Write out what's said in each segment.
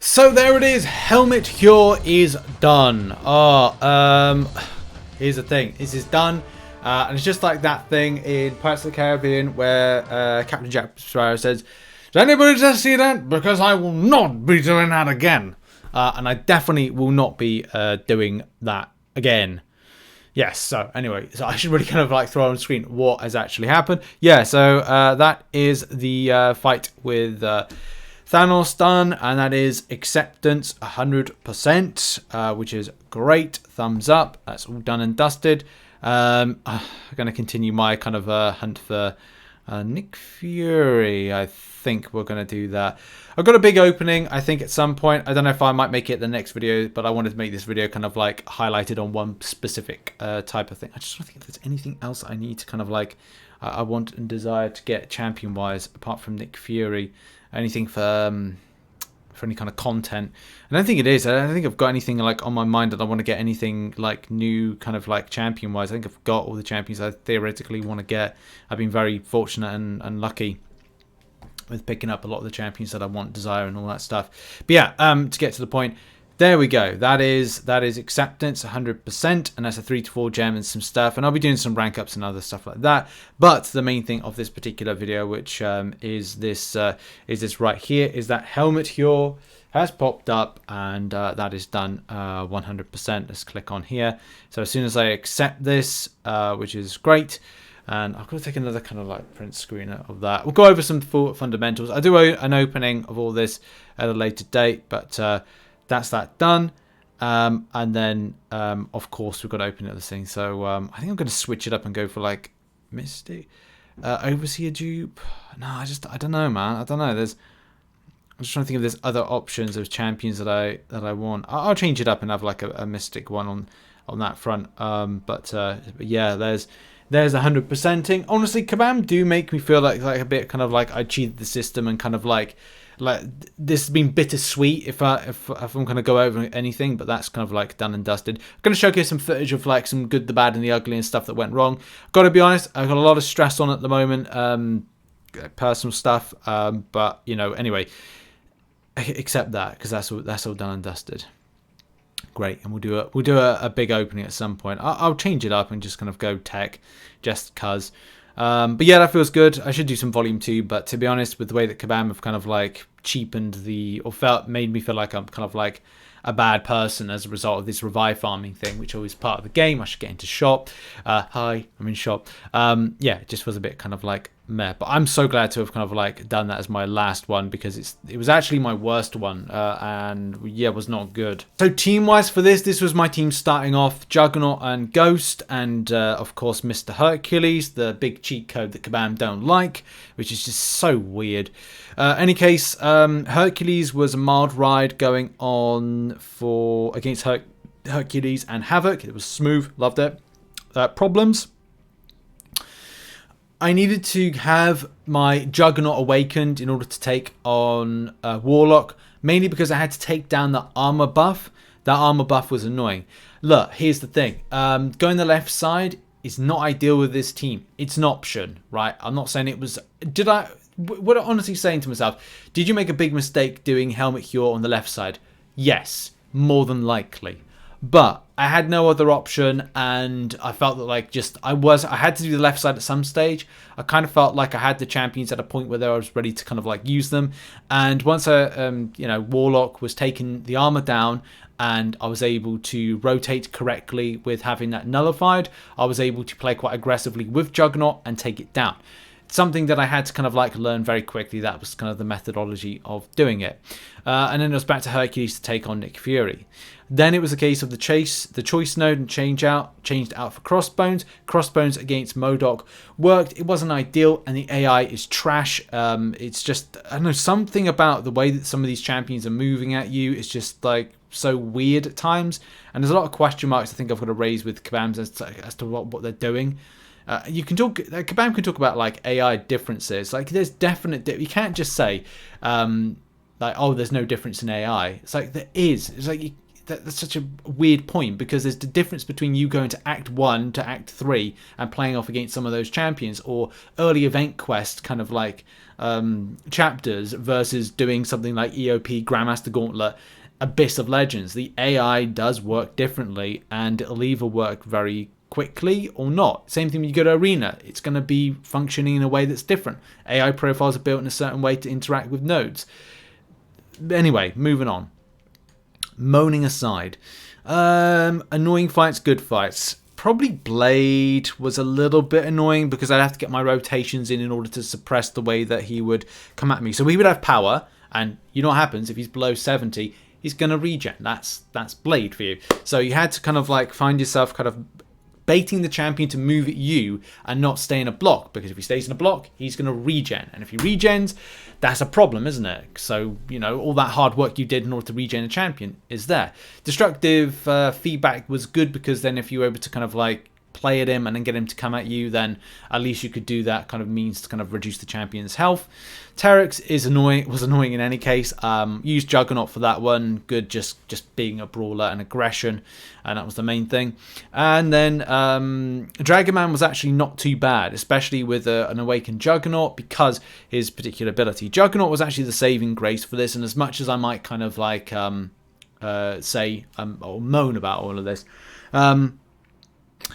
So there it is. Helmut Heir is done. Here's the thing. This is done. And it's just like that thing in Pirates of the Caribbean where Captain Jack Sparrow says, "Does anybody just see that? Because I will not be doing that again." And I definitely will not be doing that again. Yes, so anyway, so I should really kind of like throw on screen what has actually happened. Yeah, so that is the fight with Thanos done, and that is acceptance 100%, which is great. Thumbs up. That's all done and dusted. I'm going to continue my kind of hunt for Nick Fury. I think we're going to do that. I've got a big opening, I think, at some point. I don't know if I might make it the next video, but I wanted to make this video kind of like highlighted on one specific type of thing. I just want to think if there's anything else I need to kind of like, I want and desire to get champion-wise, apart from Nick Fury. Anything for any kind of content. I don't think it is. I don't think I've got anything like on my mind that I want to get anything like new kind of like champion wise. I think I've got all the champions I theoretically want to get. I've been very fortunate and lucky with picking up a lot of the champions that I want, desire, and all that stuff. But yeah, to get to the point, there we go. That is acceptance 100%, and that's a 3 to 4 gem and some stuff. And I'll be doing some rank ups and other stuff like that. But the main thing of this particular video, which is this right here, is that Helmut Heir has popped up, and that is done 100%. Let's click on here. So as soon as I accept this, which is great. And I've got to take another kind of like print screen of that. We'll go over some fundamentals. I do an opening of all this at a later date, but that's that done. And then, of course, we've got to open other things. So I think I'm going to switch it up and go for like Mystic. Overseer dupe. No, I don't know, man. I don't know. I'm just trying to think if there's other options of champions that I want. I'll change it up and have like a Mystic one on that front. But yeah, there's 100%ing. Honestly, Kabam do make me feel like a bit kind of like I cheated the system and kind of like this has been bittersweet if I'm going to go over anything, but that's kind of like done and dusted. I'm going to showcase some footage of like some good, the bad, and the ugly and stuff that went wrong. Got to be honest, I've got a lot of stress on at the moment, personal stuff, but you know, anyway, accept that because that's all done and dusted. Great, and we'll do a big opening at some point. I'll change it up and just kind of go tech, just cause. But yeah, that feels good. I should do some volume 2, but to be honest, with the way that Kabam have kind of like cheapened made me feel like I'm kind of like a bad person as a result of this revive farming thing, which always part of the game. I should get into shop. Hi, I'm in shop. Yeah, it just was a bit kind of like meh, but I'm so glad to have kind of like done that as my last one because it was actually my worst one, and yeah, it was not good. So team wise for this was my team starting off: Juggernaut and Ghost, and of course Mr. Hercules, the big cheat code that Kabam don't like, which is just so weird. Any case, Hercules was a mild ride going on against Hercules and Havoc. It was smooth, loved it. Problems. I needed to have my Juggernaut awakened in order to take on Warlock, mainly because I had to take down the armor buff. That armor buff was annoying. Look, here's the thing. Going the left side is not ideal with this team. It's an option, right? I'm not saying it was... What I'm honestly saying to myself, did you make a big mistake doing Helmut Heir on the left side? Yes, more than likely. But I had no other option, and I felt that like I had to do the left side at some stage. I kind of felt like I had the champions at a point where I was ready to kind of like use them. And once Warlock was taking the armor down, and I was able to rotate correctly with having that nullified, I was able to play quite aggressively with Juggernaut and take it down. Something that I had to kind of like learn very quickly. That was kind of the methodology of doing it. And then it was back to Hercules to take on Nick Fury. Then it was a case of the choice node and changed out for Crossbones. Crossbones against MODOK worked. It wasn't ideal, and the AI is trash. It's just, I don't know, something about the way that some of these champions are moving at you is just like so weird at times. And there's a lot of question marks I think I've got to raise with Kabam as to what they're doing. You can talk. Kabam can talk about like AI differences. Like there's definite. You can't just say like, oh, there's no difference in AI. It's like there is. It's like that's such a weird point, because there's the difference between you going to Act 1 to Act 3 and playing off against some of those champions, or early event quest kind of like chapters, versus doing something like EOP, Grandmaster Gauntlet, Abyss of Legends. The AI does work differently, and it'll either work very quickly or not. Same thing when you go to Arena. It's going to be functioning in a way that's different. AI profiles are built in a certain way to interact with nodes. Anyway, moving on. Moaning aside. Annoying fights, good fights. Probably Blade was a little bit annoying, because I'd have to get my rotations in order to suppress the way that he would come at me. So he would have power, and you know what happens if he's below 70, he's going to regen. That's Blade for you. So you had to kind of like find yourself kind of baiting the champion to move at you and not stay in a block, because if he stays in a block, he's going to regen, and if he regens, that's a problem, isn't it? So, you know, all that hard work you did in order to regen a champion is there. Destructive feedback was good, because then if you were able to kind of like play at him and then get him to come at you, then at least you could do that kind of means to kind of reduce the champion's health. Terex was annoying in any case. Used Juggernaut for that one. Good, just being a brawler and aggression, and that was the main thing. And then Dragonman was actually not too bad, especially with an Awakened Juggernaut, because his particular ability. Juggernaut was actually the saving grace for this, and as much as I might kind of like say or moan about all of this,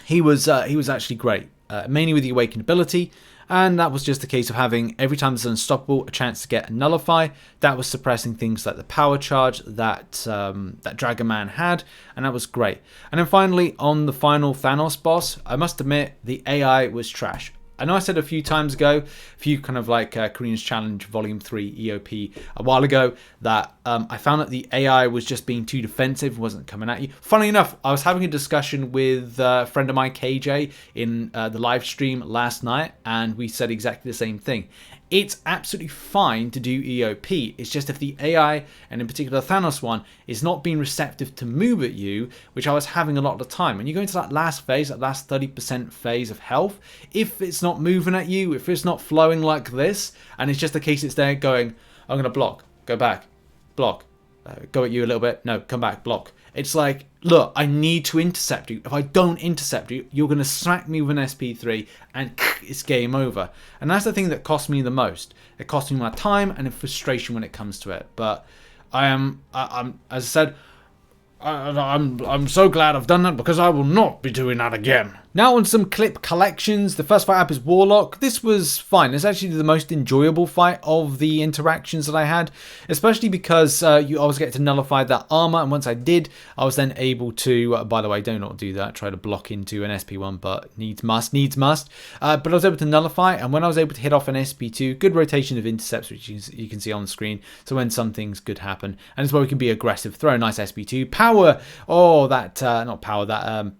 he was actually great, mainly with the Awakened ability, and that was just a case of having, every time there's an Unstoppable, a chance to get a Nullify. That was suppressing things like the power charge that Dragonman had, and that was great. And then finally, on the final Thanos boss, I must admit, the AI was trash. I know I said a few times ago, a few kind of like Carinas Challenge Volume 3 EOP a while ago, that I found that the AI was just being too defensive, wasn't coming at you. Funnily enough, I was having a discussion with a friend of mine, KJ, in the live stream last night, and we said exactly the same thing. It's absolutely fine to do EOP. It's just if the AI, and in particular Thanos one, is not being receptive to move at you, which I was having a lot of the time. When you go into that last phase, that last 30% phase of health, if it's not moving at you, if it's not flowing like this, and it's just the case it's there going, I'm going to block, go back, block, go at you a little bit, no, come back, block. It's like, look, I need to intercept you. If I don't intercept you, you're going to smack me with an SP3 and it's game over. And that's the thing that cost me the most. It cost me my time and frustration when it comes to it. But I'm as I said, I'm so glad I've done that, because I will not be doing that again. Now on some clip collections. The first fight up is Warlock. This was fine. It's actually the most enjoyable fight of the interactions that I had, especially because you always get to nullify that armor, and once I did, I was then able to, by the way, do not do that, try to block into an SP1, but needs must. But I was able to nullify, and when I was able to hit off an SP2, good rotation of intercepts, which you can see on the screen, so when some things could happen, and as well we can be aggressive, throw a nice SP2, power, not power, that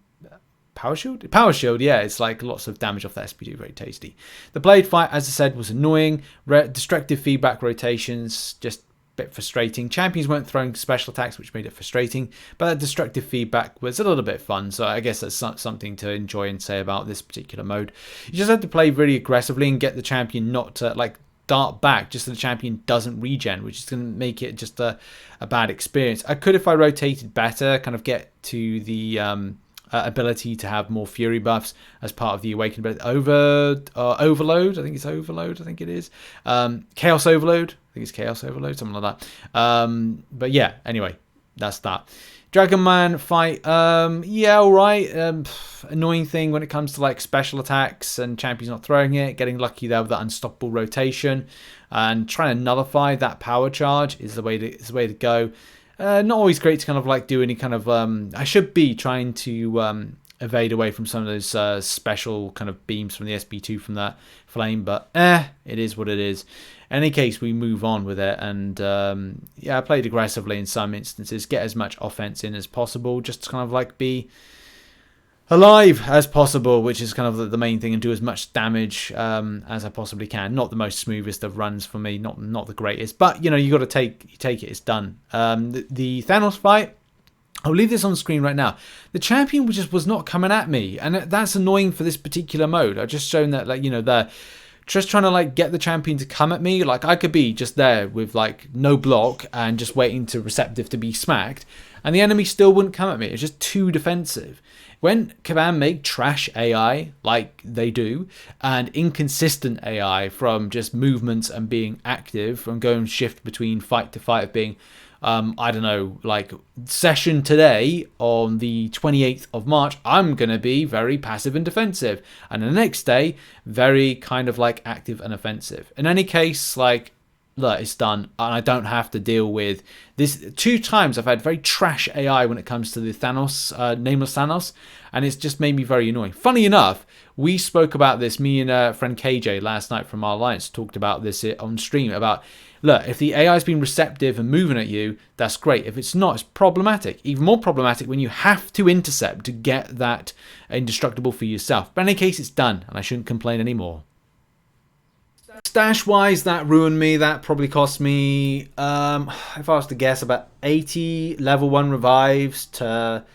Power Shield? Power Shield, yeah, it's like lots of damage off that SP2, very tasty. The Blade fight, as I said, was annoying. Destructive feedback rotations, just a bit frustrating. Champions weren't throwing special attacks, which made it frustrating, but that destructive feedback was a little bit fun, so I guess that's something to enjoy and say about this particular mode. You just have to play really aggressively and get the champion not to, like, dart back, just so the champion doesn't regen, which is going to make it just a bad experience. I could, if I rotated better, kind of get to the ability to have more fury buffs as part of the awakened overload. I think it's overload. I think it is chaos overload. I think it's chaos overload, something like that. But yeah, anyway, that's that. Dragonman fight, yeah, all right. Annoying thing when it comes to like special attacks and champions not throwing it, getting lucky there with that unstoppable rotation, and trying to nullify that power charge is the way to go. Not always great to kind of like do any kind of I should be trying to evade away from some of those special kind of beams from the SB2 from that flame, but it is what it is. In any case, we move on with it, and yeah, I played aggressively in some instances, get as much offense in as possible, just to kind of like be alive as possible, which is kind of the main thing, and do as much damage as I possibly can. Not the most smoothest of runs for me, not the greatest, but you know, you got to take it. It's done. The Thanos fight, I'll leave this on the screen right now. The champion just was not coming at me, and that's annoying for this particular mode. I've just shown that, like, you know, the just trying to like get the champion to come at me. Like I could be just there with like no block and just waiting to receptive to be smacked, and the enemy still wouldn't come at me. It's just too defensive. When Kabam make trash AI like they do, and inconsistent AI from just movements and being active, from going shift between fight to fight, of being, I don't know, like session today on the 28th of March, I'm going to be very passive and defensive. And the next day, very kind of like active and offensive. In any case, like, look, it's done, and I don't have to deal with this. 2 times I've had very trash AI when it comes to the Thanos, Nameless Thanos, and it's just made me very annoying. Funny enough, we spoke about this, me and friend KJ last night from our alliance talked about this on stream, about, look, if the AI's been receptive and moving at you, that's great. If it's not, it's problematic. Even more problematic when you have to intercept to get that indestructible for yourself. But in any case, it's done, and I shouldn't complain anymore. Stash wise, that ruined me. That probably cost me, if I was to guess, about 80 level 1 revives to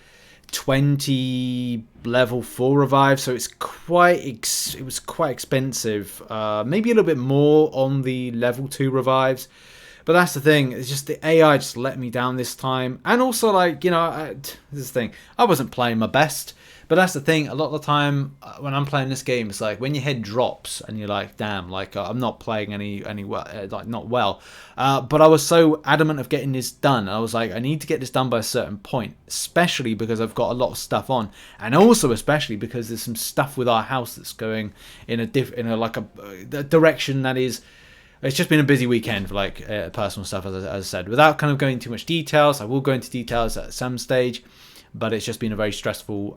20 level 4 revives. So it's it was quite expensive. Maybe a little bit more on the level 2 revives. But that's the thing. It's just the AI just let me down this time. And also, like, you know, this is the thing. I wasn't playing my best. But that's the thing. A lot of the time when I'm playing this game, it's like when your head drops and you're like, damn, like I'm not playing any well, like not well. But I was so adamant of getting this done. I was like, I need to get this done by a certain point, especially because I've got a lot of stuff on, and also especially because there's some stuff with our house that's going in a direction that is. It's just been a busy weekend for like personal stuff, as I said. Without kind of going into too much details, I will go into details at some stage. But it's just been a very stressful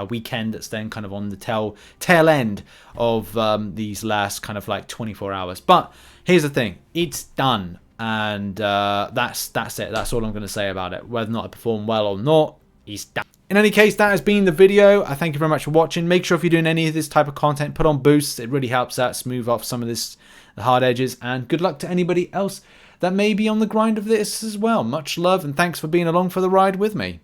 weekend that's then kind of on the tail end of these last kind of like 24 hours. But here's the thing. It's done. And that's it. That's all I'm going to say about it. Whether or not I perform well or not, it's done. In any case, that has been the video. I thank you very much for watching. Make sure if you're doing any of this type of content, put on boosts. It really helps out, smooth off some of the hard edges. And good luck to anybody else that may be on the grind of this as well. Much love and thanks for being along for the ride with me.